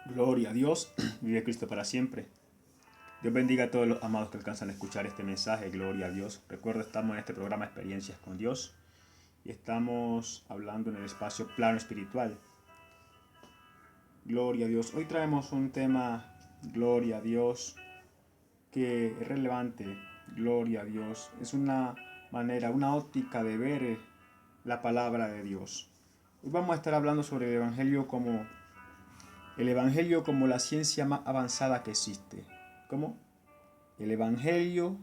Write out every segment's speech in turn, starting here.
Gloria a Dios, vive Cristo para siempre. Dios bendiga a todos los amados que alcanzan a escuchar este mensaje. Gloria a Dios. Recuerda, estamos en este programa Experiencias con Dios y estamos hablando en el espacio plano espiritual. Gloria a Dios. Hoy traemos un tema, gloria a Dios, que es relevante. Gloria a Dios. Es una manera, una óptica de ver la palabra de Dios. Hoy vamos a estar hablando sobre el Evangelio como la ciencia más avanzada que existe. ¿Cómo? El Evangelio,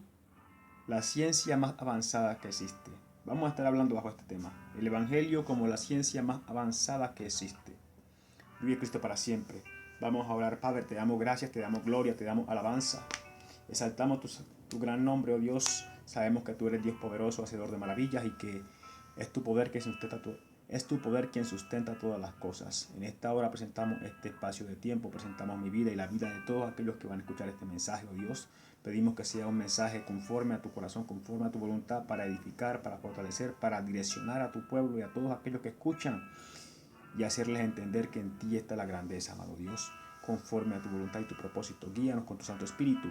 la ciencia más avanzada que existe. Vamos a estar hablando bajo este tema. El Evangelio como la ciencia más avanzada que existe. Vive Cristo para siempre. Vamos a orar, Padre, te damos gracias, te damos gloria, te damos alabanza. Exaltamos tu gran nombre, oh Dios. Sabemos que tú eres Dios poderoso, hacedor de maravillas y que es tu poder que sustenta todo. Es tu poder quien sustenta todas las cosas. En esta hora presentamos este espacio de tiempo, presentamos mi vida y la vida de todos aquellos que van a escuchar este mensaje, oh Dios. Pedimos que sea un mensaje conforme a tu corazón, conforme a tu voluntad, para edificar, para fortalecer, para direccionar a tu pueblo y a todos aquellos que escuchan y hacerles entender que en ti está la grandeza, amado Dios. Conforme a tu voluntad y tu propósito, guíanos con tu Santo Espíritu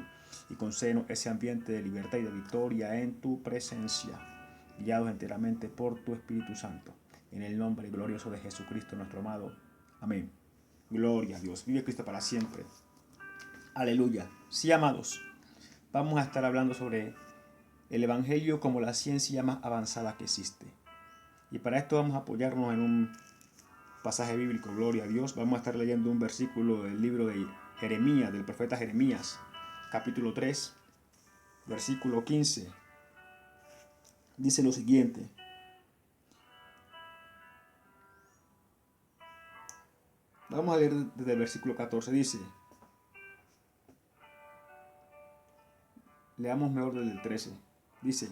y concédenos ese ambiente de libertad y de victoria en tu presencia, guiados enteramente por tu Espíritu Santo. En el nombre glorioso de Jesucristo nuestro amado. Amén. Gloria a Dios. Vive Cristo para siempre. Aleluya. Sí, amados, vamos a estar hablando sobre el Evangelio como la ciencia más avanzada que existe. Y para esto vamos a apoyarnos en un pasaje bíblico, gloria a Dios. Vamos a estar leyendo un versículo del libro de Jeremías, del profeta Jeremías, capítulo 3, versículo 15. Dice lo siguiente: vamos a leer desde el versículo 14. Dice, leamos mejor desde el 13. Dice,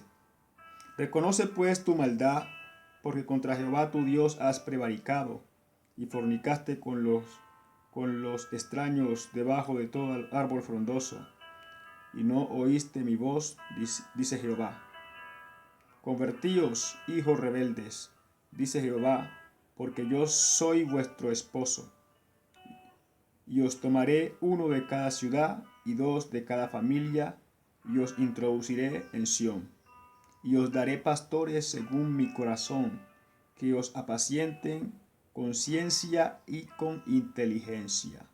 reconoce pues tu maldad, porque contra Jehová tu Dios has prevaricado, y fornicaste con los extraños debajo de todo árbol frondoso, y no oíste mi voz, dice Jehová. Convertíos, hijos rebeldes, dice Jehová, porque yo soy vuestro esposo, y os tomaré uno de cada ciudad y dos de cada familia, y os introduciré en Sión, y os daré pastores según mi corazón, que os apacienten con ciencia y con inteligencia.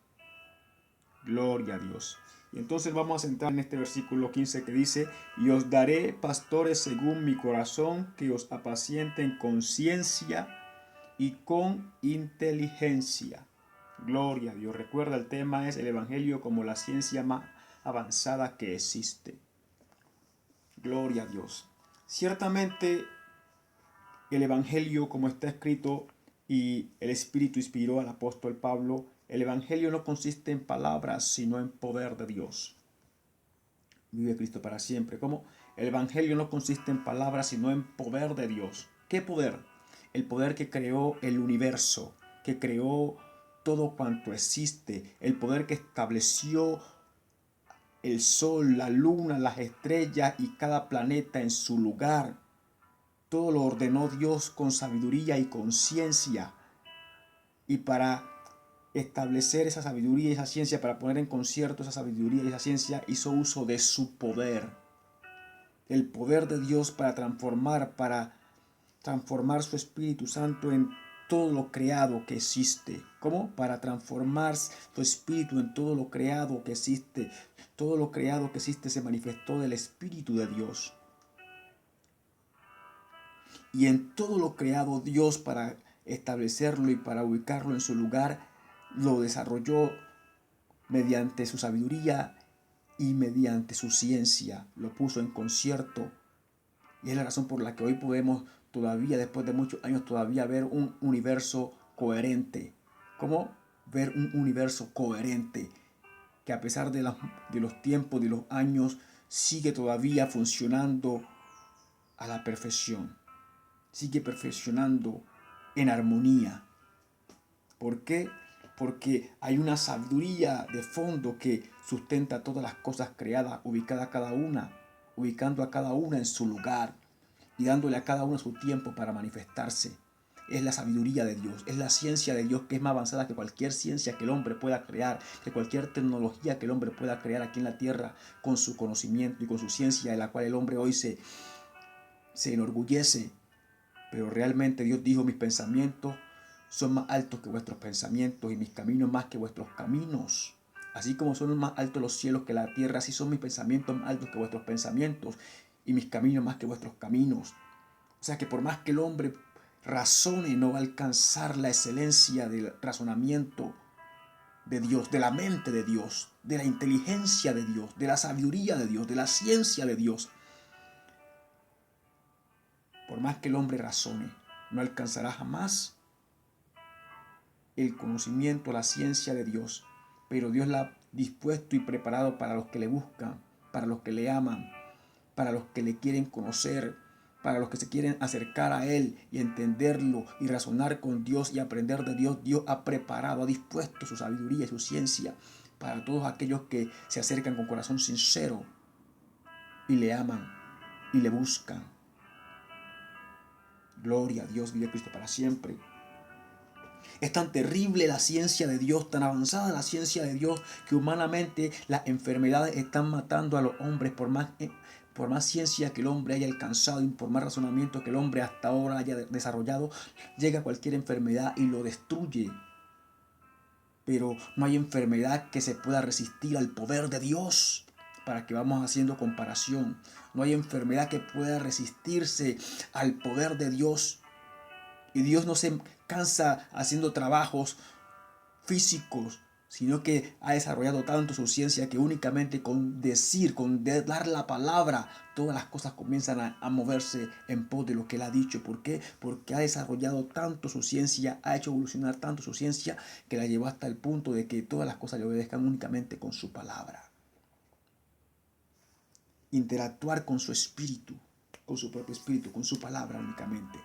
Gloria a Dios. Y entonces vamos a centrar en este versículo 15 que dice, y os daré pastores según mi corazón, que os apacienten con ciencia y con inteligencia. Gloria a Dios. Recuerda, el tema es el Evangelio como la ciencia más avanzada que existe. Gloria a Dios. Ciertamente el Evangelio, como está escrito y el Espíritu inspiró al apóstol Pablo, el Evangelio no consiste en palabras, sino en poder de Dios. Vive Cristo para siempre. ¿Cómo? El Evangelio no consiste en palabras, sino en poder de Dios. ¿Qué poder? El poder que creó el universo, que creó todo cuanto existe, el poder que estableció el sol, la luna, las estrellas y cada planeta en su lugar. Todo lo ordenó Dios con sabiduría y con ciencia. Y para establecer esa sabiduría y esa ciencia, para poner en concierto esa sabiduría y esa ciencia, hizo uso de su poder. El poder de Dios para transformar su Espíritu Santo en todo lo creado que existe. ¿Cómo? Para transformar tu espíritu en todo lo creado que existe. Todo lo creado que existe se manifestó del Espíritu de Dios. Y en todo lo creado Dios, para establecerlo y para ubicarlo en su lugar, lo desarrolló mediante su sabiduría y mediante su ciencia. Lo puso en concierto. Y es la razón por la que hoy podemos todavía, después de muchos años, todavía ver un universo coherente. ¿Cómo? Ver un universo coherente que a pesar de los tiempos, de los años, sigue todavía funcionando a la perfección. Sigue perfeccionando en armonía. ¿Por qué? Porque hay una sabiduría de fondo que sustenta todas las cosas creadas, ubicando a cada una en su lugar y dándole a cada una su tiempo para manifestarse. es la sabiduría de Dios, es la ciencia de Dios, que es más avanzada que cualquier ciencia que el hombre pueda crear, que cualquier tecnología que el hombre pueda crear aquí en la tierra, con su conocimiento y con su ciencia, de la cual el hombre hoy se enorgullece. Pero realmente Dios dijo: mis pensamientos son más altos que vuestros pensamientos y mis caminos más que vuestros caminos. Así como son más altos los cielos que la tierra, así son mis pensamientos más altos que vuestros pensamientos y mis caminos más que vuestros caminos. O sea que por más que el hombre razone, no va a alcanzar la excelencia del razonamiento de Dios, de la mente de Dios, de la inteligencia de Dios, de la sabiduría de Dios, de la ciencia de Dios. Por más que el hombre razone, no alcanzará jamás el conocimiento, la ciencia de Dios. Pero Dios la ha dispuesto y preparado para los que le buscan, para los que le aman, para los que le quieren conocer, para los que se quieren acercar a Él y entenderlo y razonar con Dios y aprender de Dios. Dios ha preparado, ha dispuesto su sabiduría y su ciencia para todos aquellos que se acercan con corazón sincero y le aman y le buscan. Gloria a Dios, vive Cristo para siempre. Es tan terrible la ciencia de Dios, tan avanzada la ciencia de Dios, que humanamente las enfermedades están matando a los hombres por más ciencia que el hombre haya alcanzado y por más razonamiento que el hombre hasta ahora haya desarrollado. Llega cualquier enfermedad y lo destruye. Pero no hay enfermedad que se pueda resistir al poder de Dios. Para que vamos haciendo comparación, no hay enfermedad que pueda resistirse al poder de Dios. Y Dios no se cansa haciendo trabajos físicos, sino que ha desarrollado tanto su ciencia que únicamente con decir, con dar la palabra, todas las cosas comienzan a moverse en pos de lo que Él ha dicho. ¿Por qué? Porque ha desarrollado tanto su ciencia, ha hecho evolucionar tanto su ciencia, que la llevó hasta el punto de que todas las cosas le obedezcan únicamente con su palabra. Interactuar con su espíritu, con su propio espíritu, con su palabra únicamente.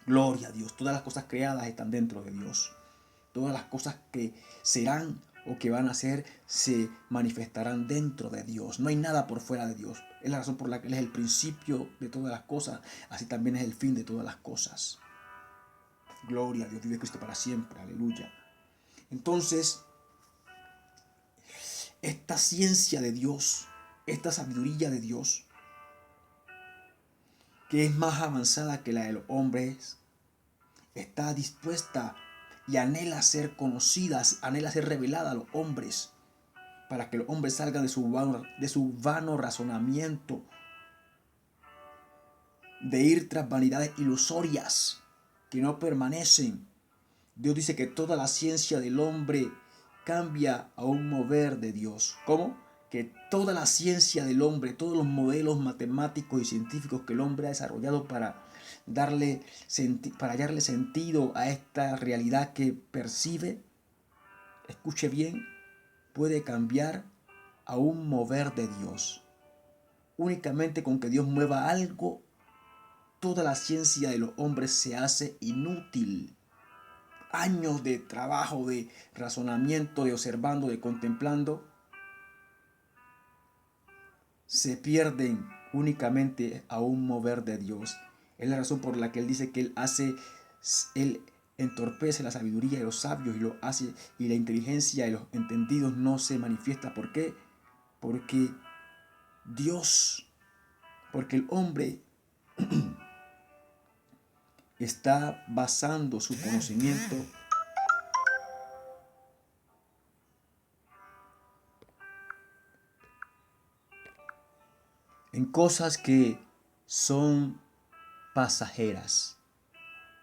Gloria a Dios. Todas las cosas creadas están dentro de Dios. Todas las cosas que serán o que van a ser se manifestarán dentro de Dios. No hay nada por fuera de Dios. Es la razón por la que Él es el principio de todas las cosas. Así también es el fin de todas las cosas. Gloria a Dios. Vive Cristo para siempre. Aleluya. Entonces, esta ciencia de Dios, esta sabiduría de Dios, que es más avanzada que la de los hombres, está dispuesta y anhela ser conocida, anhela ser revelada a los hombres, para que los hombres salgan de su vano razonamiento, de ir tras vanidades ilusorias que no permanecen. Dios dice que toda la ciencia del hombre cambia a un mover de Dios. ¿Cómo? Que toda la ciencia del hombre, todos los modelos matemáticos y científicos que el hombre ha desarrollado para hallarle sentido a esta realidad que percibe, escuche bien, puede cambiar a un mover de Dios. Únicamente con que Dios mueva algo, toda la ciencia de los hombres se hace inútil. Años de trabajo, de razonamiento, de observando, de contemplando, se pierden únicamente a un mover de Dios. Es la razón por la que Él dice que Él entorpece la sabiduría de los sabios y lo hace, y la inteligencia de los entendidos no se manifiesta. ¿Por qué? Porque el hombre está basando su conocimiento en cosas que son pasajeras,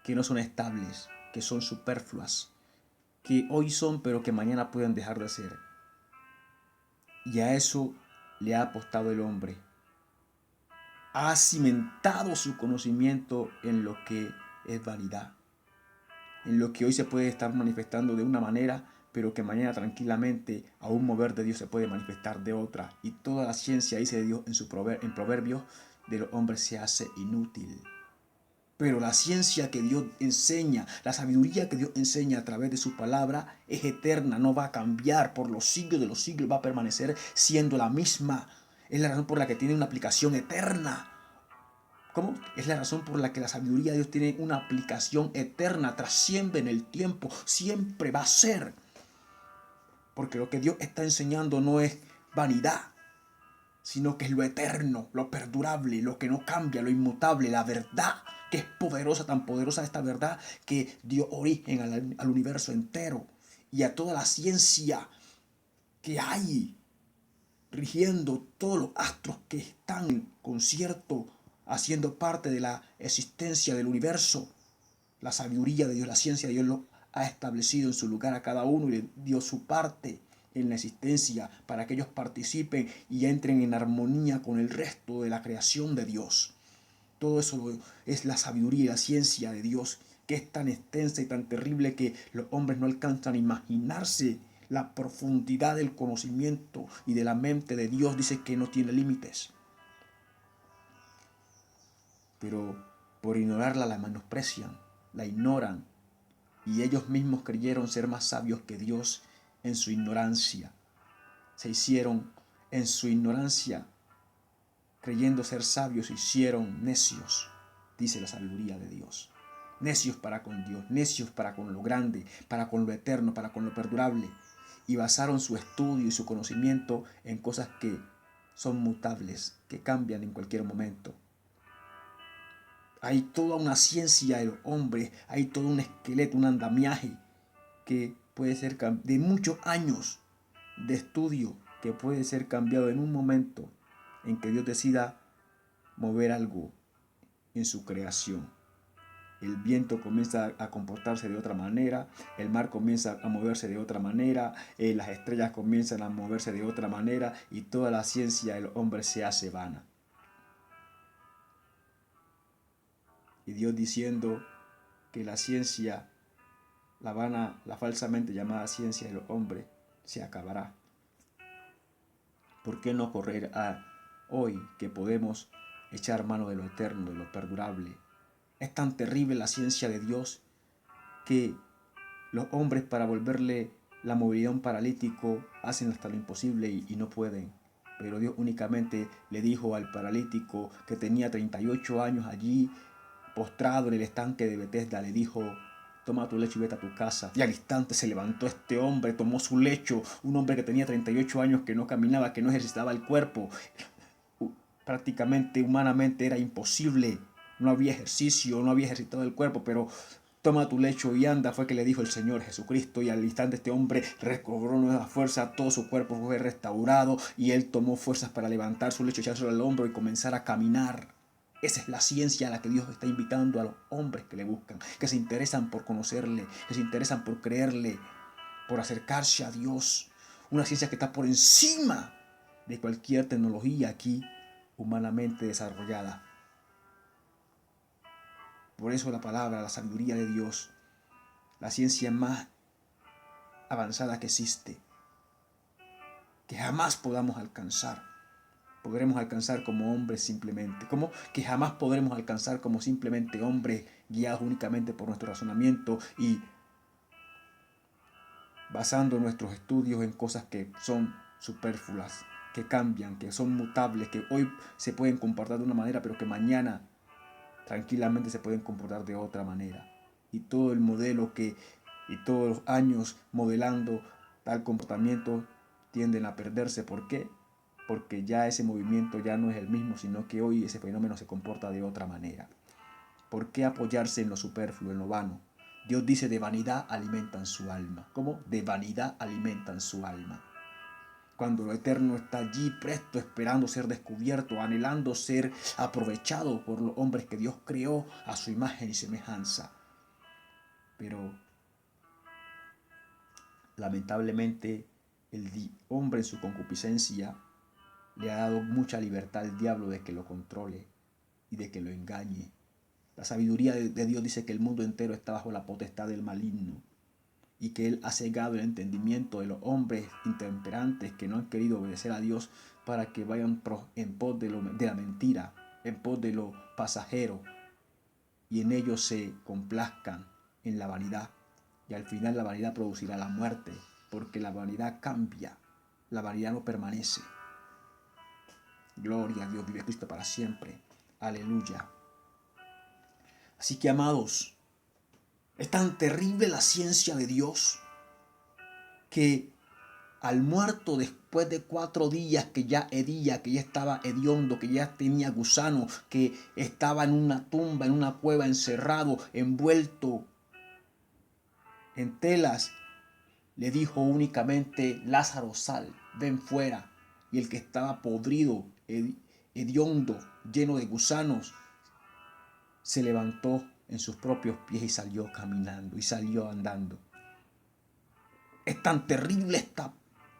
que no son estables, que son superfluas, que hoy son pero que mañana pueden dejar de ser. Y a eso le ha apostado el hombre. Ha cimentado su conocimiento en lo que es vanidad, en lo que hoy se puede estar manifestando de una manera, pero que mañana tranquilamente a un mover de Dios se puede manifestar de otra. Y toda la ciencia, dice Dios en Proverbios, de los hombres se hace inútil. Pero la ciencia que Dios enseña, la sabiduría que Dios enseña a través de su palabra es eterna, no va a cambiar por los siglos de los siglos, va a permanecer siendo la misma. Es la razón por la que tiene una aplicación eterna. ¿Cómo? Es la razón por la que la sabiduría de Dios tiene una aplicación eterna, trasciende en el tiempo, siempre va a ser. Porque lo que Dios está enseñando no es vanidad, sino que es lo eterno, lo perdurable, lo que no cambia, lo inmutable, la verdad, que es poderosa, tan poderosa esta verdad que dio origen al universo entero y a toda la ciencia que hay rigiendo todos los astros que están en concierto, haciendo parte de la existencia del universo. La sabiduría de Dios, la ciencia de Dios lo ha establecido en su lugar a cada uno y le dio su parte en la existencia para que ellos participen y entren en armonía con el resto de la creación de Dios. Todo eso es la sabiduría y la ciencia de Dios, que es tan extensa y tan terrible que los hombres no alcanzan a imaginarse la profundidad del conocimiento y de la mente de Dios. Dice que no tiene límites. Pero por ignorarla la menosprecian, la ignoran, y ellos mismos creyeron ser más sabios que Dios en su ignorancia. Se hicieron en su ignorancia, creyendo ser sabios, se hicieron necios, dice la sabiduría de Dios. Necios para con Dios, necios para con lo grande, para con lo eterno, para con lo perdurable. Y basaron su estudio y su conocimiento en cosas que son mutables, que cambian en cualquier momento. Hay toda una ciencia del hombre, hay todo un esqueleto, un andamiaje que puede ser de muchos años de estudio, que puede ser cambiado en un momento en que Dios decida mover algo en su creación. El viento comienza a comportarse de otra manera, el mar comienza a moverse de otra manera, las estrellas comienzan a moverse de otra manera y toda la ciencia del hombre se hace vana. Y Dios diciendo que la ciencia, la vana, la falsamente llamada ciencia del hombre, se acabará. ¿Por qué no correr a hoy que podemos echar mano de lo eterno, de lo perdurable? Es tan terrible la ciencia de Dios que los hombres, para volverle la movilidad a un paralítico, hacen hasta lo imposible y no pueden. Pero Dios únicamente le dijo al paralítico que tenía 38 años allí, postrado en el estanque de Betesda, le dijo: toma tu lecho y vete a tu casa. Y al instante se levantó este hombre, tomó su lecho, un hombre que tenía 38 años, que no caminaba, que no ejercitaba el cuerpo. Prácticamente, humanamente, era imposible. No había ejercicio, no había ejercitado el cuerpo, pero toma tu lecho y anda, fue que le dijo el Señor Jesucristo. Y al instante este hombre recobró nueva fuerza, todo su cuerpo fue restaurado y él tomó fuerzas para levantar su lecho, echárselo al hombro y comenzar a caminar. Esa es la ciencia a la que Dios está invitando a los hombres que le buscan, que se interesan por conocerle, que se interesan por creerle, por acercarse a Dios. Una ciencia que está por encima de cualquier tecnología aquí humanamente desarrollada. Por eso la palabra, la sabiduría de Dios, la ciencia más avanzada que existe, que jamás podamos alcanzar. Podremos alcanzar como hombres simplemente. ¿Cómo? Que jamás podremos alcanzar como simplemente hombres guiados únicamente por nuestro razonamiento y basando nuestros estudios en cosas que son superfluas, que cambian, que son mutables, que hoy se pueden comportar de una manera, pero que mañana tranquilamente se pueden comportar de otra manera. Y todo el modelo y todos los años modelando tal comportamiento tienden a perderse. ¿Por qué? Porque ya ese movimiento ya no es el mismo, sino que hoy ese fenómeno se comporta de otra manera. ¿Por qué apoyarse en lo superfluo, en lo vano? Dios dice: de vanidad alimentan su alma. ¿Cómo? De vanidad alimentan su alma. Cuando lo eterno está allí presto, esperando ser descubierto, anhelando ser aprovechado por los hombres que Dios creó a su imagen y semejanza. Pero lamentablemente el hombre en su concupiscencia le ha dado mucha libertad al diablo de que lo controle y de que lo engañe. La sabiduría de Dios dice que el mundo entero está bajo la potestad del maligno y que Él ha cegado el entendimiento de los hombres intemperantes que no han querido obedecer a Dios para que vayan en pos de la mentira, en pos de lo pasajero, y en ellos se complazcan en la vanidad. Y al final la vanidad producirá la muerte, porque la vanidad cambia, la vanidad no permanece. Gloria a Dios, vive Cristo para siempre. Aleluya. Así que, amados, es tan terrible la ciencia de Dios que al muerto después de 4 días que ya hedía, que ya estaba hediondo, que ya tenía gusano, que estaba en una tumba, en una cueva, encerrado, envuelto en telas, le dijo únicamente: Lázaro, sal, ven fuera. Y el que estaba podrido, hediondo, lleno de gusanos, se levantó en sus propios pies y salió caminando y salió andando. Es tan terrible esta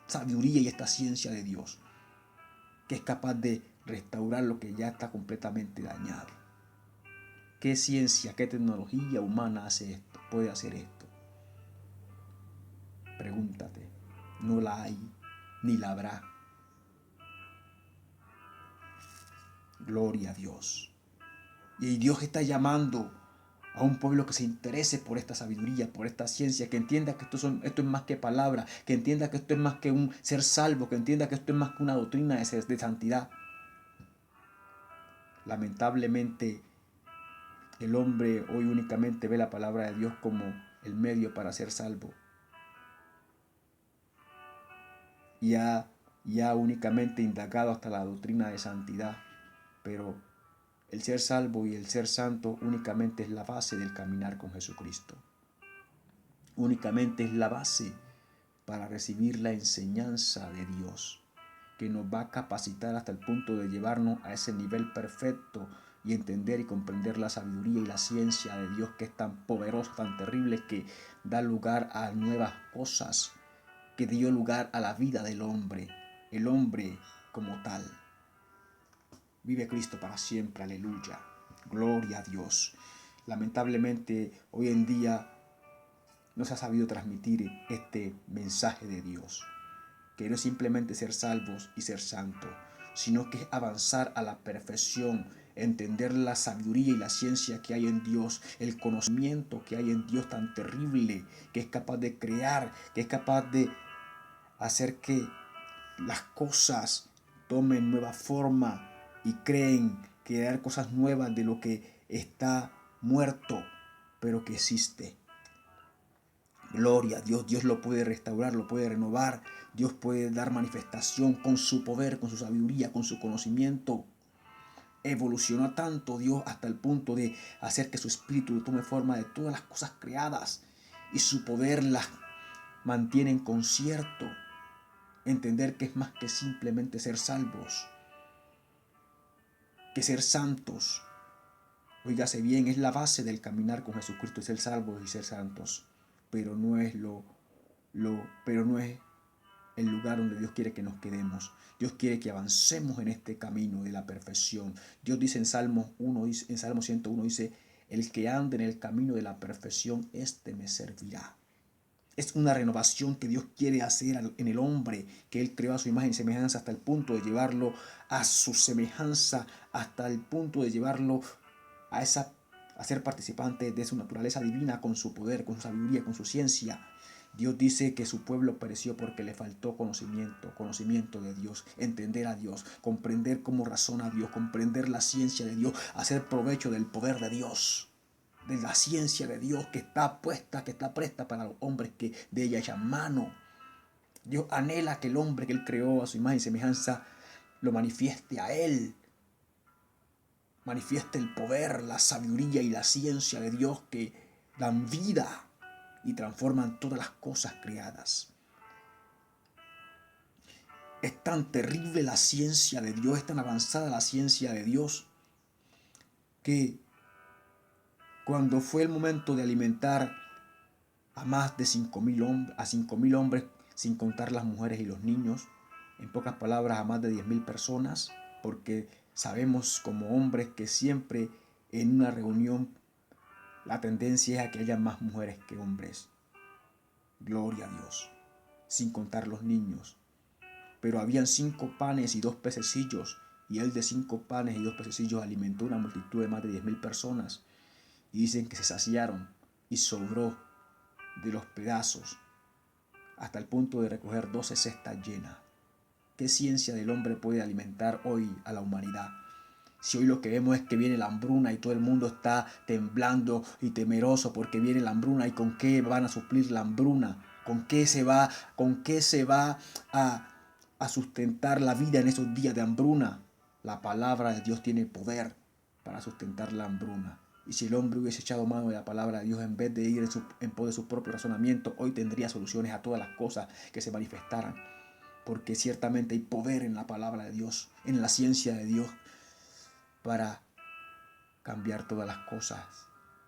sabiduría y esta ciencia de Dios que es capaz de restaurar lo que ya está completamente dañado. ¿Qué ciencia, qué tecnología humana hace esto? Puede hacer esto. Pregúntate. No la hay, ni la habrá. Gloria a Dios. Y Dios está llamando a un pueblo que se interese por esta sabiduría, por esta ciencia, que entienda que esto es más que palabra, que entienda que esto es más que un ser salvo, que entienda que esto es más que una doctrina de santidad. Lamentablemente, el hombre hoy únicamente ve la palabra de Dios como el medio para ser salvo. Y ha únicamente indagado hasta la doctrina de santidad, pero el ser salvo y el ser santo únicamente es la base del caminar con Jesucristo. Únicamente es la base para recibir la enseñanza de Dios, que nos va a capacitar hasta el punto de llevarnos a ese nivel perfecto y entender y comprender la sabiduría y la ciencia de Dios, que es tan poderosa, tan terrible, que da lugar a nuevas cosas, que dio lugar a la vida del hombre, el hombre como tal. Vive Cristo para siempre, aleluya, gloria a Dios. Lamentablemente hoy en día no se ha sabido transmitir este mensaje de Dios, que no es simplemente ser salvos y ser santos, sino que es avanzar a la perfección, entender la sabiduría y la ciencia que hay en Dios, el conocimiento que hay en Dios tan terrible, que es capaz de crear, que es capaz de hacer que las cosas tomen nueva forma y crear cosas nuevas de lo que está muerto, pero que existe. Gloria a Dios. Dios lo puede restaurar, lo puede renovar. Dios puede dar manifestación con su poder, con su sabiduría, con su conocimiento. Evolucionó tanto Dios hasta el punto de hacer que su espíritu tome forma de todas las cosas creadas y su poder las mantiene en concierto. Entender que es más que simplemente ser salvos, que ser santos. Óigase bien, es la base del caminar con Jesucristo, es ser salvos y ser santos, pero no es pero no es el lugar donde Dios quiere que nos quedemos. Dios quiere que avancemos en este camino de la perfección. Dios dice en Salmo 101, dice: el que ande en el camino de la perfección, este me servirá. Es una renovación que Dios quiere hacer en el hombre, que Él creó a su imagen y semejanza, hasta el punto de llevarlo a su semejanza, hasta el punto de llevarlo a ser participante de su naturaleza divina, con su poder, con su sabiduría, con su ciencia. Dios dice que su pueblo pereció porque le faltó conocimiento de Dios, entender a Dios, comprender cómo razona Dios, comprender la ciencia de Dios, hacer provecho del poder de Dios, de la ciencia de Dios que está presta para los hombres que de ella echan mano. Dios anhela que el hombre que Él creó a su imagen y semejanza lo manifieste a Él. Manifieste el poder, la sabiduría y la ciencia de Dios que dan vida y transforman todas las cosas creadas. Es tan terrible la ciencia de Dios, es tan avanzada la ciencia de Dios, que cuando fue el momento de alimentar a más de 5.000 hombres, sin contar las mujeres y los niños, en pocas palabras a más de 10.000 personas, porque sabemos como hombres que siempre en una reunión la tendencia es a que haya más mujeres que hombres. Gloria a Dios. Sin contar los niños. Pero habían 5 panes y 2 pececillos, y él de 5 panes y 2 pececillos alimentó una multitud de más de 10.000 personas. Y dicen que se saciaron y sobró de los pedazos hasta el punto de recoger 12 cestas llenas. ¿Qué ciencia del hombre puede alimentar hoy a la humanidad? Si hoy lo que vemos es que viene la hambruna y todo el mundo está temblando y temeroso porque viene la hambruna, ¿y con qué van a suplir la hambruna? Con qué se va a sustentar la vida en esos días de hambruna? La palabra de Dios tiene poder para sustentar la hambruna. Y si el hombre hubiese echado mano de la palabra de Dios en vez de ir en pos de su propio razonamiento, hoy tendría soluciones a todas las cosas que se manifestaran. Porque ciertamente hay poder en la palabra de Dios, en la ciencia de Dios, para cambiar todas las cosas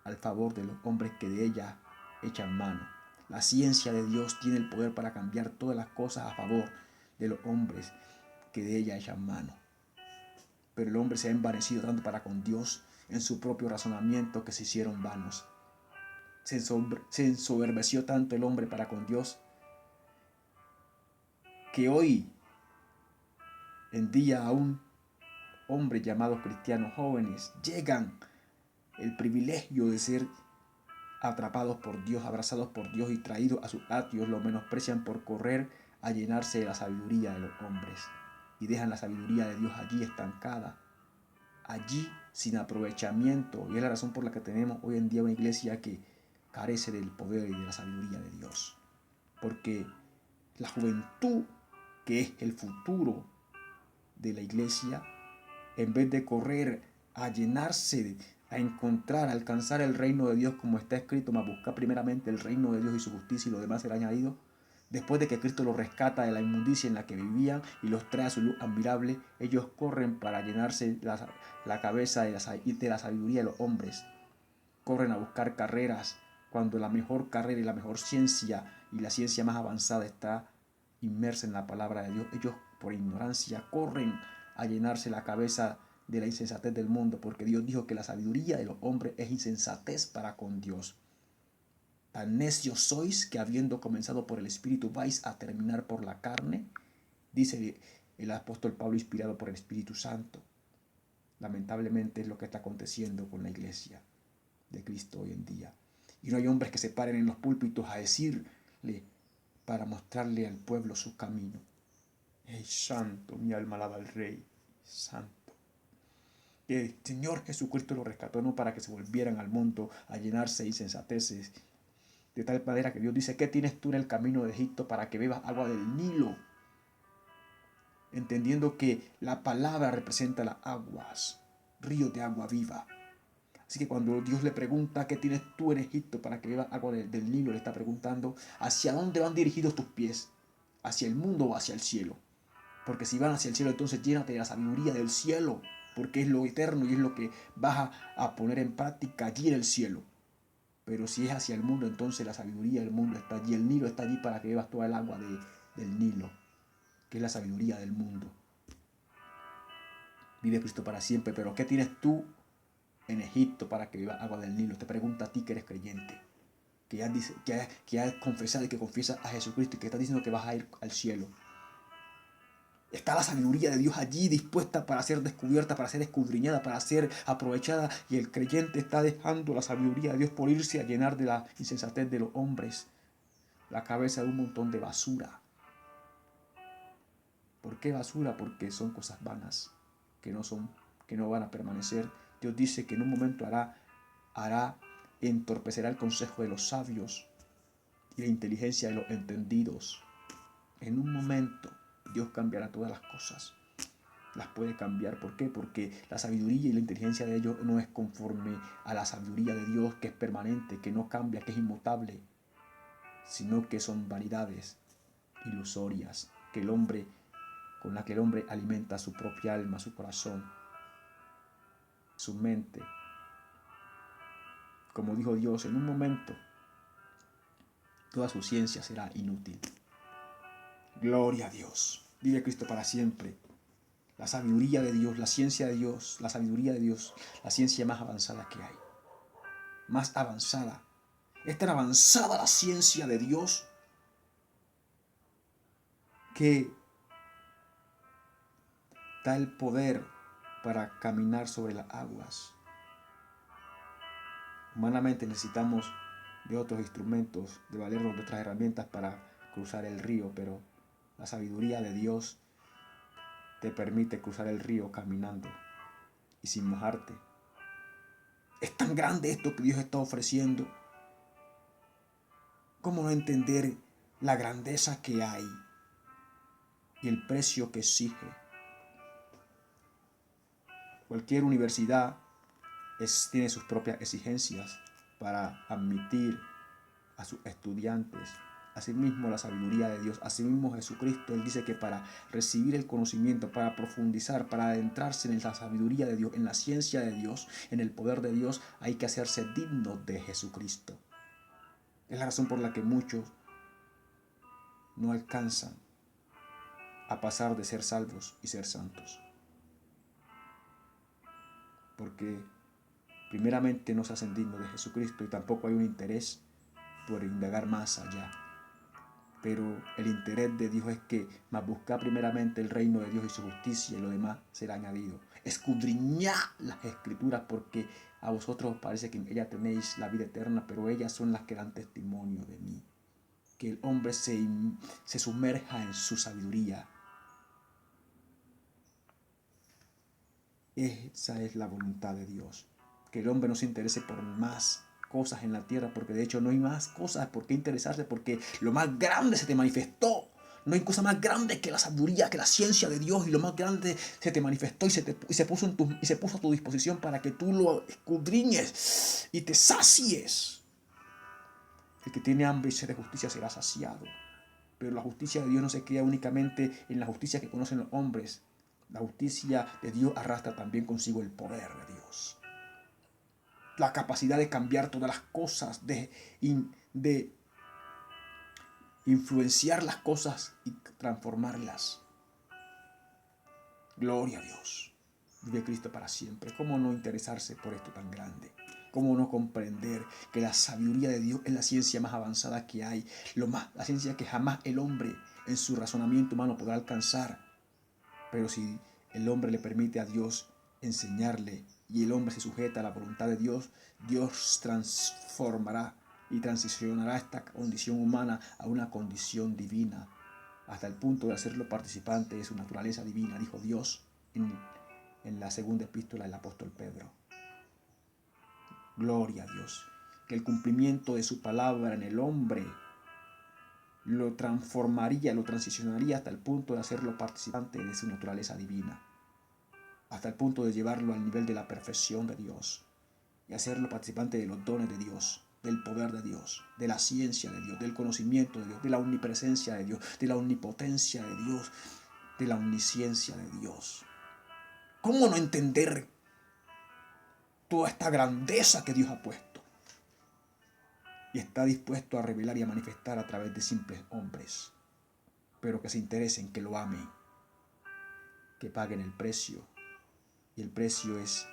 al favor de los hombres que de ella echan mano. La ciencia de Dios tiene el poder para cambiar todas las cosas a favor de los hombres que de ella echan mano. Pero el hombre se ha envanecido tanto para con Dios en su propio razonamiento que se hicieron vanos. Se ensoberbeció tanto el hombre para con Dios que hoy en día aún hombres llamados cristianos jóvenes llegan el privilegio de ser atrapados por Dios, abrazados por Dios y traídos a sus atrios, lo menosprecian por correr a llenarse de la sabiduría de los hombres y dejan la sabiduría de Dios allí estancada, allí sin aprovechamiento. Y es la razón por la que tenemos hoy en día una iglesia que carece del poder y de la sabiduría de Dios, porque la juventud, que es el futuro de la iglesia, en vez de correr a llenarse, a encontrar, a alcanzar el reino de Dios como está escrito, más buscar primeramente el reino de Dios y su justicia y lo demás será añadido. Después de que Cristo los rescata de la inmundicia en la que vivían y los trae a su luz admirable, ellos corren para llenarse la cabeza de la sabiduría de los hombres. Corren a buscar carreras cuando la mejor carrera y la mejor ciencia y la ciencia más avanzada está inmersa en la palabra de Dios. Ellos por ignorancia corren a llenarse la cabeza de la insensatez del mundo, porque Dios dijo que la sabiduría de los hombres es insensatez para con Dios. Tan necios sois que habiendo comenzado por el Espíritu vais a terminar por la carne, dice el apóstol Pablo inspirado por el Espíritu Santo. Lamentablemente es lo que está aconteciendo con la iglesia de Cristo hoy en día. Y no hay hombres que se paren en los púlpitos a decirle, para mostrarle al pueblo su camino. ¡Ey, santo! Mi alma alaba al Rey, santo. Que el Señor Jesucristo lo rescató no para que se volvieran al mundo a llenarse de insensateces, de tal manera que Dios dice, ¿qué tienes tú en el camino de Egipto para que bebas agua del Nilo? Entendiendo que la palabra representa las aguas, ríos de agua viva. Así que cuando Dios le pregunta, ¿qué tienes tú en Egipto para que bebas agua del Nilo? Le está preguntando, ¿hacia dónde van dirigidos tus pies? ¿Hacia el mundo o hacia el cielo? Porque si van hacia el cielo, entonces llénate de la sabiduría del cielo, porque es lo eterno y es lo que vas a poner en práctica allí en el cielo. Pero si es hacia el mundo, entonces la sabiduría del mundo está allí. El Nilo está allí para que bebas toda el agua del Nilo, que es la sabiduría del mundo. Vive Cristo para siempre, pero ¿qué tienes tú en Egipto para que bebas agua del Nilo? Te pregunta a ti que eres creyente, que has confesado y que confiesas a Jesucristo y que estás diciendo que vas a ir al cielo. Está la sabiduría de Dios allí dispuesta para ser descubierta, para ser escudriñada, para ser aprovechada. Y el creyente está dejando la sabiduría de Dios por irse a llenar de la insensatez de los hombres la cabeza de un montón de basura. ¿Por qué basura? Porque son cosas vanas, que no van a permanecer. Dios dice que en un momento entorpecerá el consejo de los sabios y la inteligencia de los entendidos. En un momento Dios cambiará todas las cosas. Las puede cambiar. ¿Por qué? Porque la sabiduría y la inteligencia de ellos no es conforme a la sabiduría de Dios, que es permanente, que no cambia, que es inmutable, sino que son vanidades ilusorias con la que el hombre alimenta su propia alma, su corazón, su mente. Como dijo Dios, en un momento toda su ciencia será inútil. Gloria a Dios. Vive Cristo para siempre. La sabiduría de Dios, la ciencia de Dios, la sabiduría de Dios, la ciencia más avanzada que hay. Más avanzada. Es tan avanzada la ciencia de Dios que da el poder para caminar sobre las aguas. Humanamente necesitamos de otros instrumentos, de valernos de otras herramientas para cruzar el río, pero la sabiduría de Dios te permite cruzar el río caminando. y sin mojarte. Es tan grande esto que Dios está ofreciendo. ¿Cómo no entender la grandeza que hay y el precio que exige? Cualquier universidad tiene sus propias exigencias para admitir a sus estudiantes. Asimismo, la sabiduría de Dios, asimismo Jesucristo, Él dice que para recibir el conocimiento, para profundizar, para adentrarse en la sabiduría de Dios, en la ciencia de Dios, en el poder de Dios, hay que hacerse dignos de Jesucristo. Es la razón por la que muchos no alcanzan a pasar de ser salvos y ser santos. Porque primeramente no se hacen dignos de Jesucristo y tampoco hay un interés por indagar más allá. Pero el interés de Dios es que más buscar primeramente el reino de Dios y su justicia y lo demás será añadido. Escudriñad las escrituras porque a vosotros os parece que en ellas tenéis la vida eterna, pero ellas son las que dan testimonio de mí. Que el hombre se sumerja en su sabiduría. Esa es la voluntad de Dios. Que el hombre no se interese por más cosas en la tierra, porque de hecho no hay más cosas por qué interesarse, porque lo más grande se te manifestó. No hay cosa más grande que la sabiduría, que la ciencia de Dios, y lo más grande se te manifestó y se puso a tu disposición para que tú lo escudriñes y te sacies. El que tiene hambre y sed de justicia será saciado. Pero la justicia de Dios no se queda únicamente en la justicia que conocen los hombres. La justicia de Dios arrastra también consigo el poder de Dios. La capacidad de cambiar todas las cosas, de influenciar las cosas y transformarlas. Gloria a Dios. Vive Cristo para siempre. ¿Cómo no interesarse por esto tan grande? ¿Cómo no comprender que la sabiduría de Dios es la ciencia más avanzada que hay? La ciencia que jamás el hombre en su razonamiento humano podrá alcanzar. Pero si el hombre le permite a Dios enseñarle y el hombre se sujeta a la voluntad de Dios, Dios transformará y transicionará esta condición humana a una condición divina, hasta el punto de hacerlo participante de su naturaleza divina, dijo Dios en la segunda epístola del apóstol Pedro. Gloria a Dios, que el cumplimiento de su palabra en el hombre lo transformaría, lo transicionaría hasta el punto de hacerlo participante de su naturaleza divina, hasta el punto de llevarlo al nivel de la perfección de Dios y hacerlo participante de los dones de Dios, del poder de Dios, de la ciencia de Dios, del conocimiento de Dios, de la omnipresencia de Dios, de la omnipotencia de Dios, de la omnisciencia de Dios. ¿Cómo no entender toda esta grandeza que Dios ha puesto? Y está dispuesto a revelar y a manifestar a través de simples hombres, pero que se interesen, que lo amen, que paguen el precio. Y el precio es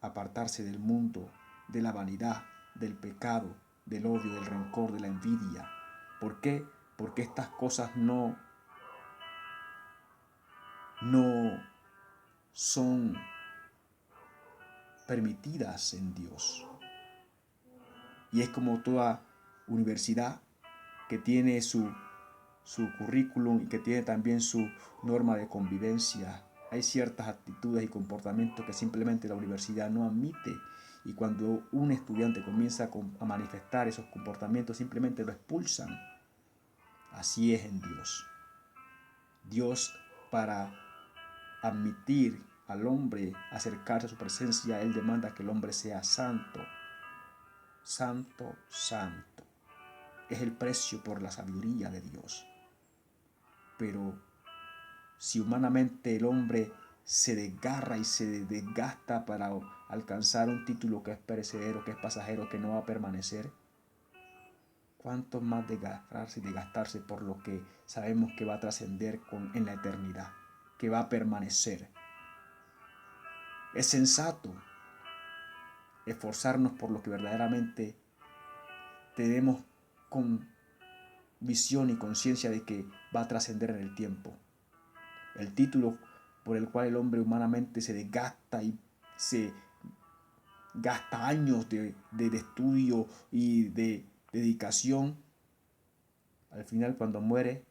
apartarse del mundo, de la vanidad, del pecado, del odio, del rencor, de la envidia. ¿Por qué? Porque estas cosas no son permitidas en Dios. Y es como toda universidad que tiene su currículum y que tiene también su norma de convivencia. Hay ciertas actitudes y comportamientos que simplemente la universidad no admite. Y cuando un estudiante comienza a manifestar esos comportamientos, simplemente lo expulsan. Así es en Dios. Dios, para admitir al hombre, acercarse a su presencia, Él demanda que el hombre sea santo. Santo, santo. Es el precio por la sabiduría de Dios. Pero si humanamente el hombre se desgarra y se desgasta para alcanzar un título que es perecedero, que es pasajero, que no va a permanecer, ¿cuánto más desgarrarse y desgastarse por lo que sabemos que va a trascender en la eternidad, que va a permanecer? Es sensato esforzarnos por lo que verdaderamente tenemos con visión y conciencia de que va a trascender en el tiempo. El título por el cual el hombre humanamente se desgasta y se gasta años de estudio y de dedicación, al final cuando muere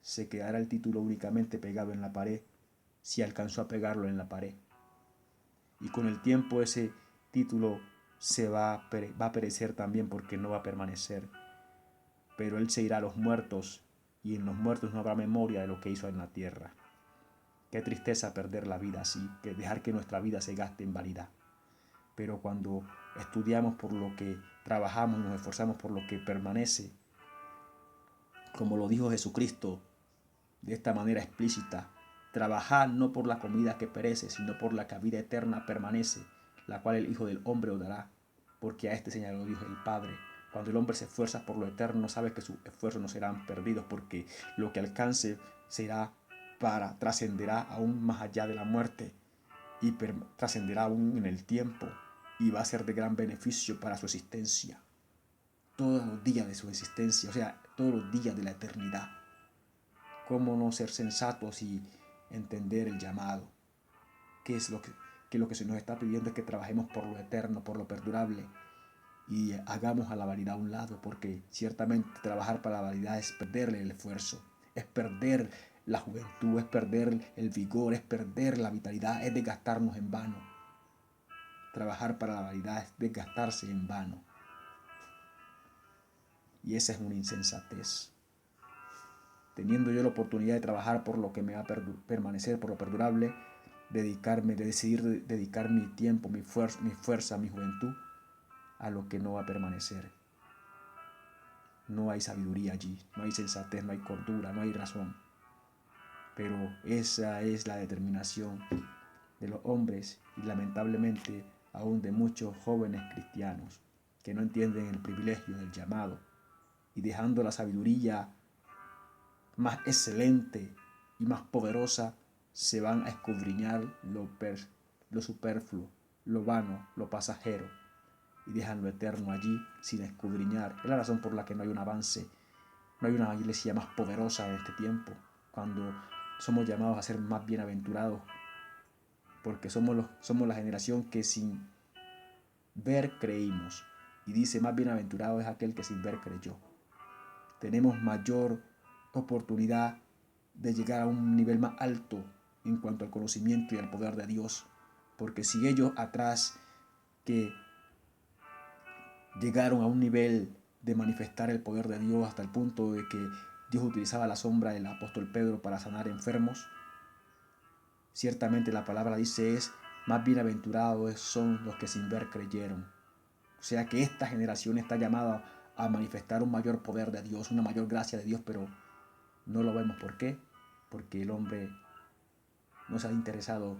se quedará el título únicamente pegado en la pared, si alcanzó a pegarlo en la pared. Y con el tiempo ese título va a perecer también, porque no va a permanecer. Pero Él se irá a los muertos, y en los muertos no habrá memoria de lo que hizo en la tierra. Qué tristeza perder la vida así, que dejar que nuestra vida se gaste en vanidad. Pero cuando estudiamos por lo que trabajamos y nos esforzamos por lo que permanece, como lo dijo Jesucristo de esta manera explícita, trabajad no por la comida que perece, sino por la que a vida eterna permanece, la cual el Hijo del Hombre os dará, porque a este señaló Dios el Padre. Cuando el hombre se esfuerza por lo eterno, sabe que sus esfuerzos no serán perdidos, porque lo que alcance trascenderá aún más allá de la muerte, y trascenderá aún en el tiempo, y va a ser de gran beneficio para su existencia, todos los días de su existencia, o sea, todos los días de la eternidad. ¿Cómo no ser sensatos y entender el llamado? ¿Qué es lo que se nos está pidiendo? Es que trabajemos por lo eterno, por lo perdurable, y hagamos a la vanidad a un lado, porque ciertamente trabajar para la vanidad es perderle el esfuerzo, es perder la juventud, es perder el vigor, es perder la vitalidad, es desgastarnos en vano. Trabajar para la vanidad es desgastarse en vano, y esa es una insensatez. Teniendo yo la oportunidad de trabajar por lo que me va a permanecer, por lo perdurable, decidir dedicar mi tiempo, mi fuerza, mi juventud a lo que no va a permanecer. No hay sabiduría allí, no hay sensatez, no hay cordura, no hay razón. Pero esa es la determinación de los hombres, y lamentablemente aún de muchos jóvenes cristianos que no entienden el privilegio del llamado, y dejando la sabiduría más excelente y más poderosa, se van a escudriñar lo superfluo, lo vano, lo pasajero, y dejan lo eterno allí sin escudriñar. Es la razón por la que no hay un avance, no hay una iglesia más poderosa en este tiempo, cuando somos llamados a ser más bienaventurados, porque somos la generación que sin ver creímos. Y dice, más bienaventurado es aquel que sin ver creyó. Tenemos mayor oportunidad de llegar a un nivel más alto en cuanto al conocimiento y al poder de Dios, porque si ellos atrás, que llegaron a un nivel de manifestar el poder de Dios hasta el punto de que Dios utilizaba la sombra del apóstol Pedro para sanar enfermos, ciertamente la palabra dice es, más bienaventurados son los que sin ver creyeron. O sea que esta generación está llamada a manifestar un mayor poder de Dios, una mayor gracia de Dios, pero no lo vemos. ¿Por qué? Porque el hombre no se ha interesado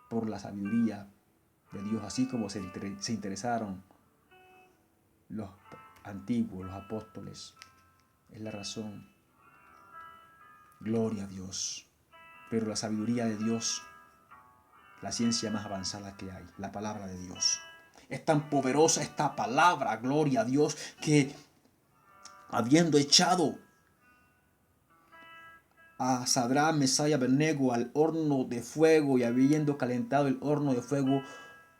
por la sabiduría de Dios, así como se interesaron los antiguos, los apóstoles. Es la razón. Gloria a Dios. Pero la sabiduría de Dios, la ciencia más avanzada que hay, la palabra de Dios. Es tan poderosa esta palabra, gloria a Dios, que habiendo echado a Sadrach, Mesach y Abednego al horno de fuego, y habiendo calentado el horno de fuego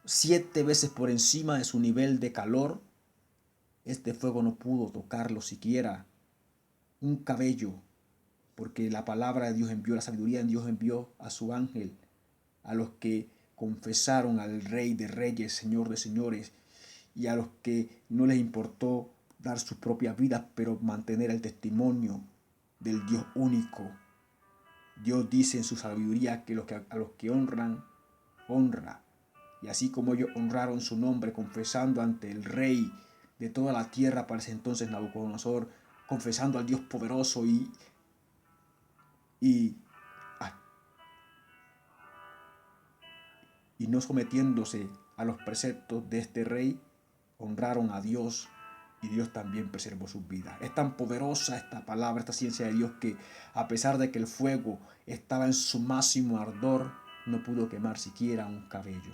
7 veces por encima de su nivel de calor, este fuego no pudo tocarlo siquiera un cabello, porque la palabra de Dios envió, la sabiduría de Dios envió a su ángel a los que confesaron al Rey de Reyes, Señor de Señores, y a los que no les importó dar sus propias vidas, pero mantener el testimonio del Dios único. Dios dice en su sabiduría que a los que honran, honra. Y así como ellos honraron su nombre confesando ante el Rey de toda la tierra, para ese entonces Nabucodonosor, confesando al Dios poderoso y, y no sometiéndose a los preceptos de este rey, honraron a Dios, y Dios también preservó sus vidas. Es tan poderosa esta palabra, esta ciencia de Dios, que a pesar de que el fuego estaba en su máximo ardor, no pudo quemar siquiera un cabello.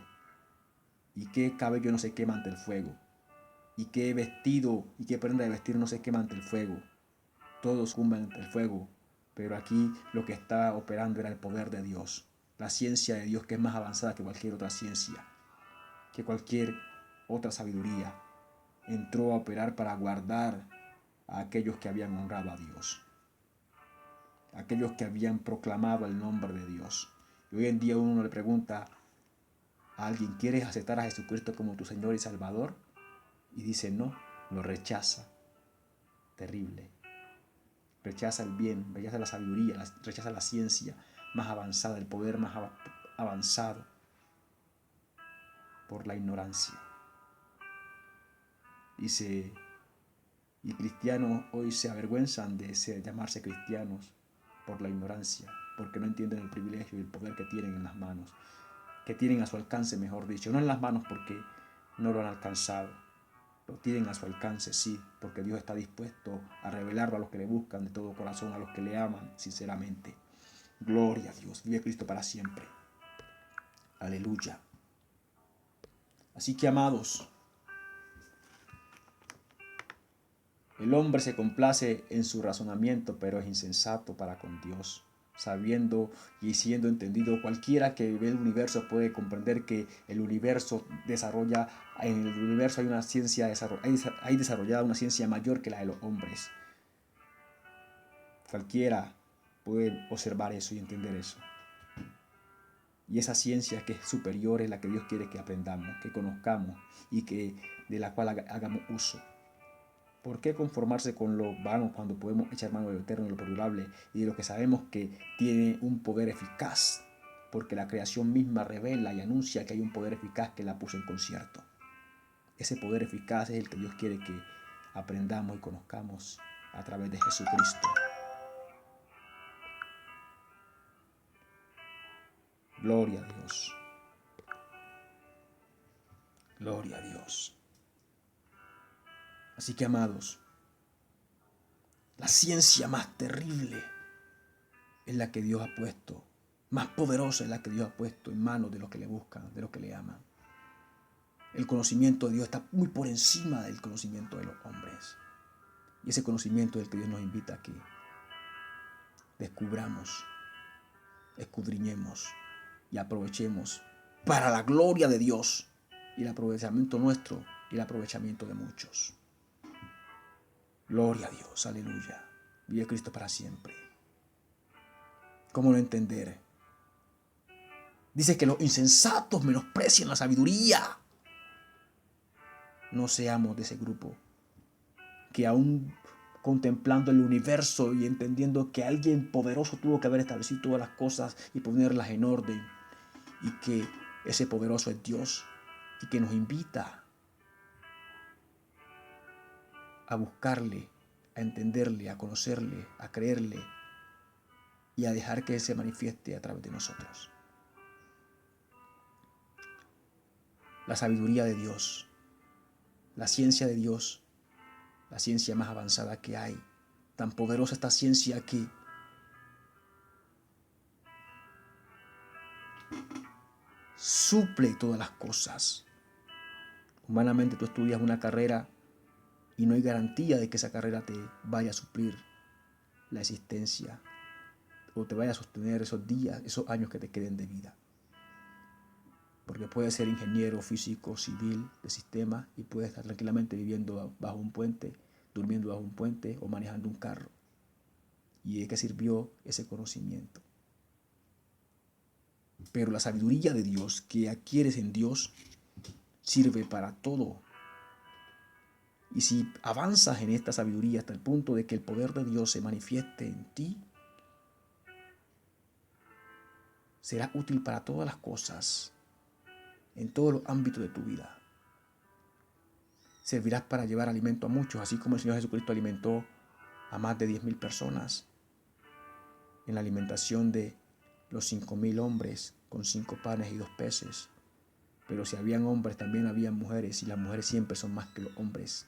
¿Y qué cabello no se quema ante el fuego? ¿Y qué vestido y qué prenda de vestir no se quema ante el fuego? Todos sucumben ante el fuego, pero aquí lo que estaba operando era el poder de Dios, la ciencia de Dios, que es más avanzada que cualquier otra ciencia, que cualquier otra sabiduría. Entró a operar para guardar a aquellos que habían honrado a Dios, aquellos que habían proclamado el nombre de Dios. Y hoy en día uno le pregunta, a alguien: ¿quieres aceptar a Jesucristo como tu Señor y Salvador? Y dice no, lo rechaza. Terrible. Rechaza el bien, rechaza la sabiduría, rechaza la ciencia más avanzada, el poder más avanzado, por la ignorancia. Dice, y cristianos hoy se avergüenzan de llamarse cristianos por la ignorancia, porque no entienden el privilegio y el poder que tienen en las manos, que tienen a su alcance, mejor dicho, no en las manos porque no lo han alcanzado, lo tienen a su alcance, sí, porque Dios está dispuesto a revelarlo a los que le buscan de todo corazón, a los que le aman sinceramente. Gloria a Dios, vive Cristo para siempre. Aleluya. Así que, amados, el hombre se complace en su razonamiento, pero es insensato para con Dios. Sabiendo y siendo entendido, cualquiera que ve el universo puede comprender que el universo desarrolla, en el universo hay una ciencia, hay desarrollada una ciencia mayor que la de los hombres. Cualquiera puede observar eso y entender eso. Y esa ciencia que es superior es la que Dios quiere que aprendamos, que conozcamos y que de la cual hagamos uso. ¿Por qué conformarse con lo vano cuando podemos echar mano de lo eterno, de lo perdurable y de lo que sabemos que tiene un poder eficaz? Porque la creación misma revela y anuncia que hay un poder eficaz que la puso en concierto. Ese poder eficaz es el que Dios quiere que aprendamos y conozcamos a través de Jesucristo. Gloria a Dios. Gloria a Dios. Así que, amados, la ciencia más terrible es la que Dios ha puesto, más poderosa es la que Dios ha puesto en manos de los que le buscan, de los que le aman. El conocimiento de Dios está muy por encima del conocimiento de los hombres. Y ese conocimiento es el que Dios nos invita a que descubramos, escudriñemos y aprovechemos para la gloria de Dios y el aprovechamiento nuestro y el aprovechamiento de muchos. Gloria a Dios, aleluya. Vive Cristo para siempre. ¿Cómo no entender? Dice que los insensatos menosprecian la sabiduría. No seamos de ese grupo que aún contemplando el universo y entendiendo que alguien poderoso tuvo que haber establecido todas las cosas y ponerlas en orden, y que ese poderoso es Dios y que nos invita a buscarle, a entenderle, a conocerle, a creerle y a dejar que Él se manifieste a través de nosotros. La sabiduría de Dios, la ciencia de Dios, la ciencia más avanzada que hay. Tan poderosa esta ciencia que suple todas las cosas. Humanamente tú estudias una carrera y no hay garantía de que esa carrera te vaya a suplir la existencia o te vaya a sostener esos días, esos años que te queden de vida. Porque puedes ser ingeniero, físico, civil, de sistema, y puedes estar tranquilamente viviendo bajo un puente, durmiendo bajo un puente o manejando un carro. ¿Y de qué sirvió ese conocimiento? Pero la sabiduría de Dios que adquieres en Dios sirve para todo. Y si avanzas en esta sabiduría hasta el punto de que el poder de Dios se manifieste en ti, será útil para todas las cosas, en todos los ámbitos de tu vida. Servirás para llevar alimento a muchos, así como el Señor Jesucristo alimentó a más de 10,000 personas en la alimentación de los 5,000 hombres con 5 panes y 2 peces. Pero si habían hombres, también habían mujeres, y las mujeres siempre son más que los hombres.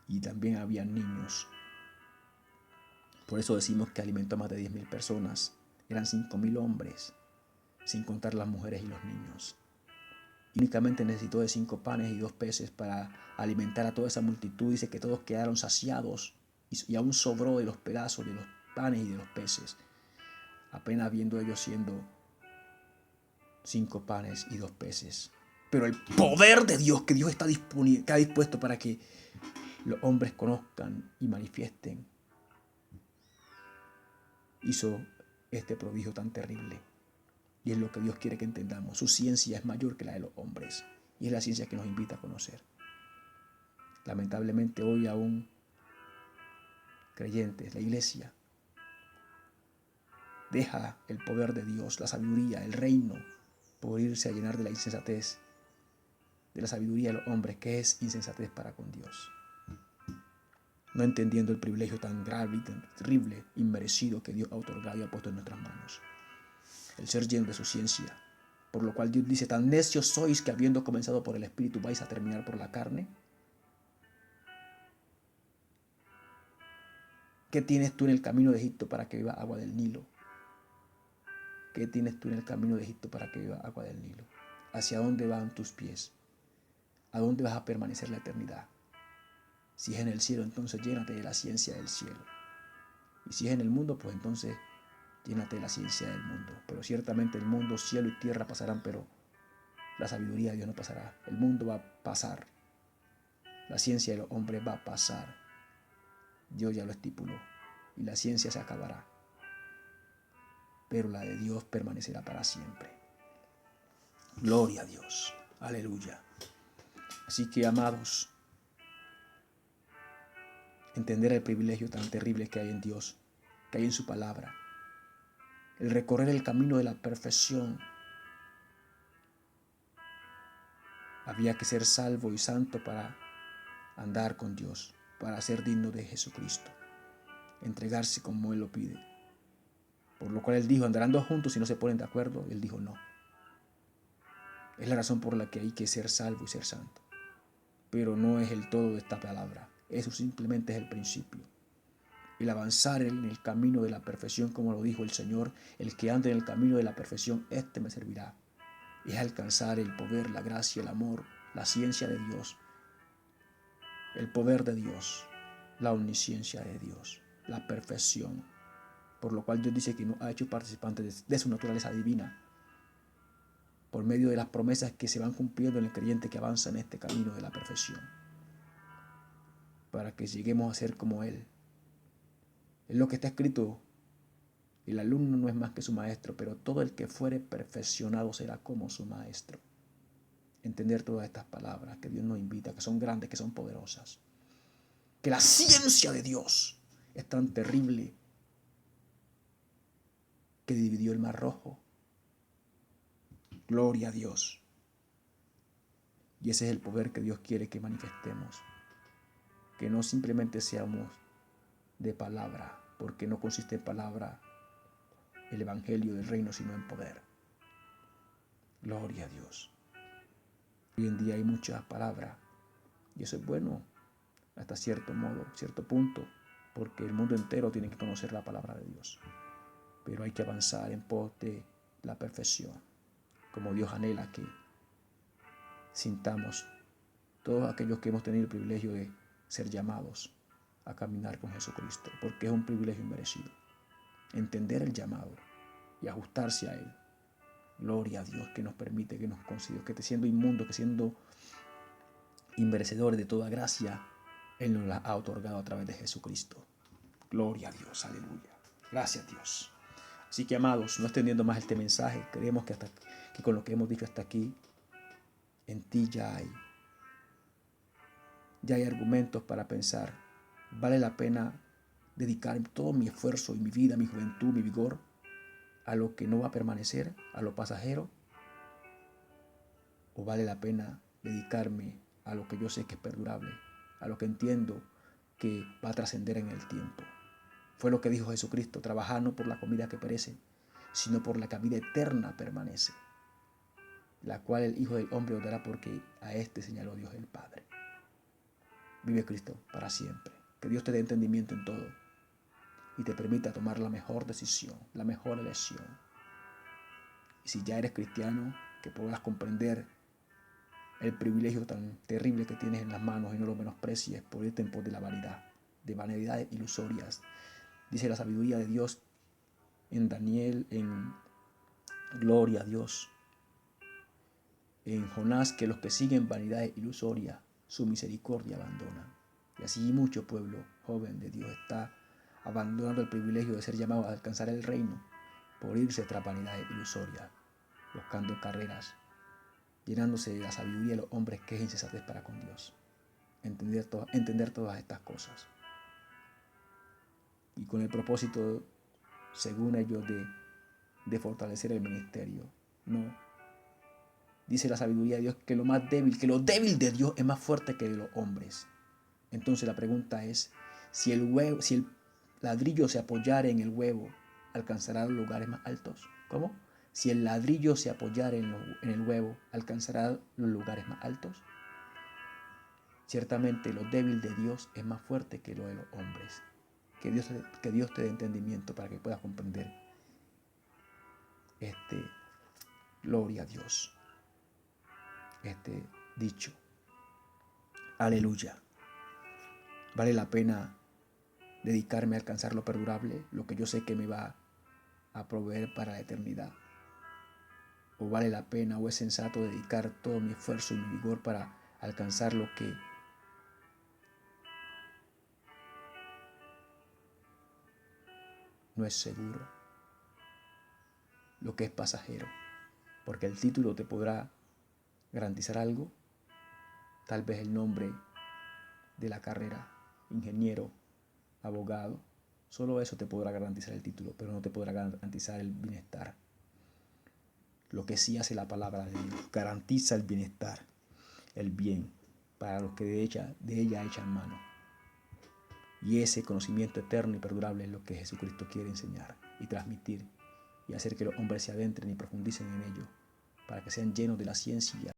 Y también habían niños. Por eso decimos que alimentó a más de 10,000 personas. Eran 5,000 hombres, sin contar las mujeres y los niños. Y únicamente necesitó de 5 panes y 2 peces para alimentar a toda esa multitud. Dice que todos quedaron saciados y aún sobró de los pedazos de los panes y de los peces, apenas viendo ellos siendo 5 panes y 2 peces. Pero el poder de Dios, que Dios está dispuesto para que los hombres conozcan y manifiesten, hizo este prodigio tan terrible. Y es lo que Dios quiere que entendamos. Su ciencia es mayor que la de los hombres. Y es la ciencia que nos invita a conocer. Lamentablemente hoy aún creyentes, la iglesia, deja el poder de Dios, la sabiduría, el reino, por irse a llenar de la insensatez, de la sabiduría de los hombres, que es insensatez para con Dios. No entendiendo el privilegio tan grave y tan terrible, inmerecido que Dios ha otorgado y ha puesto en nuestras manos. El ser lleno de su ciencia. Por lo cual Dios dice, tan necios sois que habiendo comenzado por el Espíritu vais a terminar por la carne. ¿Qué tienes tú en el camino de Egipto para que beba agua del Nilo? ¿Qué tienes tú en el camino de Egipto para que beba agua del Nilo? ¿Hacia dónde van tus pies? ¿A dónde vas a permanecer la eternidad? Si es en el cielo, entonces llénate de la ciencia del cielo. Y si es en el mundo, pues entonces llénate de la ciencia del mundo. Pero ciertamente el mundo, cielo y tierra pasarán, pero la sabiduría de Dios no pasará. El mundo va a pasar. La ciencia de los hombres va a pasar. Dios ya lo estipuló. Y la ciencia se acabará. Pero la de Dios permanecerá para siempre. Gloria a Dios. Aleluya. Así que, amados, entender el privilegio tan terrible que hay en Dios, que hay en su palabra. El recorrer el camino de la perfección. Había que ser salvo y santo para andar con Dios, para ser digno de Jesucristo, entregarse como Él lo pide. Por lo cual Él dijo, andarán dos juntos si no se ponen de acuerdo. Él dijo, no. Es la razón por la que hay que ser salvo y ser santo. Pero no es el todo de esta palabra. Eso simplemente es el principio. El avanzar en el camino de la perfección, como lo dijo el Señor, el que ande en el camino de la perfección, este me servirá. Es alcanzar el poder, la gracia, el amor, la ciencia de Dios, el poder de Dios, la omnisciencia de Dios, la perfección. Por lo cual Dios dice que nos ha hecho participantes de su naturaleza divina, por medio de las promesas que se van cumpliendo en el creyente que avanza en este camino de la perfección, para que lleguemos a ser como Él. Es lo que está escrito. El alumno no es más que su maestro, pero todo el que fuere perfeccionado será como su maestro. Entender todas estas palabras que Dios nos invita, que son grandes, que son poderosas. Que la ciencia de Dios es tan terrible que dividió el mar Rojo. Gloria a Dios. Y ese es el poder que Dios quiere que manifestemos. Que no simplemente seamos de palabra, porque no consiste en palabra el evangelio del reino, sino en poder. Gloria a Dios. Hoy en día hay muchas palabras, y eso es bueno hasta cierto modo, cierto punto, porque el mundo entero tiene que conocer la palabra de Dios. Pero hay que avanzar en pos de la perfección, como Dios anhela que sintamos todos aquellos que hemos tenido el privilegio de ser llamados a caminar con Jesucristo, porque es un privilegio inmerecido. Entender el llamado y ajustarse a Él. Gloria a Dios que nos permite, que nos concedió, que siendo inmundo, que siendo inmerecedores de toda gracia, Él nos la ha otorgado a través de Jesucristo. Gloria a Dios, aleluya. Gracias a Dios. Así que, amados, no extendiendo más este mensaje, creemos que con lo que hemos dicho hasta aquí, en ti ya hay argumentos para pensar. ¿Vale la pena dedicar todo mi esfuerzo y mi vida, mi juventud, mi vigor a lo que no va a permanecer, a lo pasajero? ¿O vale la pena dedicarme a lo que yo sé que es perdurable, a lo que entiendo que va a trascender en el tiempo? Fue lo que dijo Jesucristo: trabajad no por la comida que perece, sino por la que a vida eterna permanece, la cual el Hijo del Hombre os dará, porque a este señaló Dios el Padre. Vive Cristo para siempre. Que Dios te dé entendimiento en todo y te permita tomar la mejor decisión, la mejor elección. Y si ya eres cristiano, que puedas comprender el privilegio tan terrible que tienes en las manos y no lo menosprecies por irte en pos de la vanidad, de vanidades ilusorias. Dice la sabiduría de Dios en Daniel, en Gloria a Dios, en Jonás, que los que siguen vanidades ilusorias, su misericordia abandonan. Y así mucho pueblo joven de Dios está abandonando el privilegio de ser llamado a alcanzar el reino por irse tras vanidades ilusorias. buscando carreras, llenándose de la sabiduría de los hombres que es insensatez para con Dios. Entender todas estas cosas. Y con el propósito, según ellos, de fortalecer el ministerio. No. Dice la sabiduría de Dios que lo débil de Dios es más fuerte que de los hombres. Entonces la pregunta es, si el ladrillo se apoyara en el huevo, ¿alcanzará los lugares más altos? ¿Cómo? Si el ladrillo se apoyara en el huevo, ¿alcanzará los lugares más altos? Ciertamente lo débil de Dios es más fuerte que lo de los hombres. Que Dios te dé entendimiento para que puedas comprender gloria a Dios, dicho. Aleluya. Vale la pena dedicarme a alcanzar lo perdurable, lo que yo sé que me va a proveer para la eternidad. O vale la pena o es sensato dedicar todo mi esfuerzo y mi vigor para alcanzar lo que no es seguro, lo que es pasajero, porque el título te podrá garantizar algo, tal vez el nombre de la carrera, ingeniero, abogado, solo eso te podrá garantizar el título, pero no te podrá garantizar el bienestar. Lo que sí hace la palabra de Dios, garantiza el bienestar, el bien, para los que de ella echan mano. Y ese conocimiento eterno y perdurable es lo que Jesucristo quiere enseñar y transmitir y hacer que los hombres se adentren y profundicen en ello, para que sean llenos de la ciencia